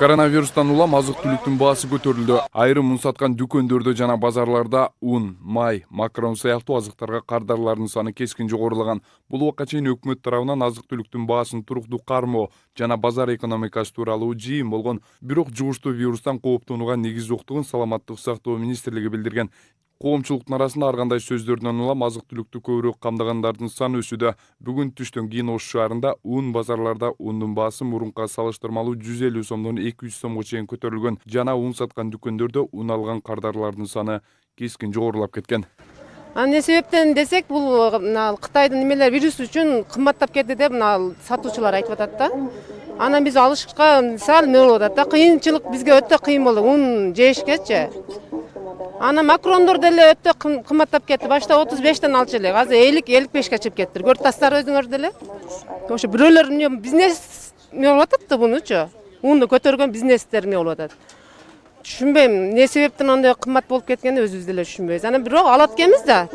Коронавирустан улам азык-түлүктүн баасы көтөрүлдү. Айрым un саткан дүкөндөрдө жана базарларда un, май, макарон сыяктуу азыктарга кардарлардын саны кескин жогорулаган. Бул убакка чейин өкмөт тарабынан азык-түлүктүн баасын туруктуу кармоо жана базар экономикасы тууралуу жыйын болгон, бирок жугуштуу вирустан кооптонууга негиз жоктугун Саламаттык сактоо министрлиги билдирген. Коомчулуктун арасында ар кандай сөздөрдөн улам азык-түлүктү көбүрөөк камдагандардын саны өсүүдө. Бүгүн түштөн кийин Ош шаарында un базарларда ундун баасы мурунка салыштырмалуу 150 сомдон 200 сомго чейин көтөрүлгөн жана un саткан дүкөндөрдө un алган кардарлардын саны кескин жогорулап кеткен. Эмне себептен десек, бул Кытайдын немелер вирус үчүн кымбаттап кетти деп сатуучулар айтып атат да. Анан биз алышка сал эмне болуп атат да, кыйынчылык бизге өтө кыйын болду un жешкечи. Ана макарондор деле өтө кымбаттап кетти. Башта 35тен алчу элек, азыр 50-55ке чыгып кетти. Көрүп атасыздар өзүңөр деле. Ошо бирөөлөр бизнес эмне болуп атат да бунучу. Унду көтөргөн бизнестер эмне болуп атат. Түшүнбөйм, эмне себептен андай кымбат болуп кеткенин өзүбүз деле түшүнбөйбүз. Анан бирок алат экенбиз да.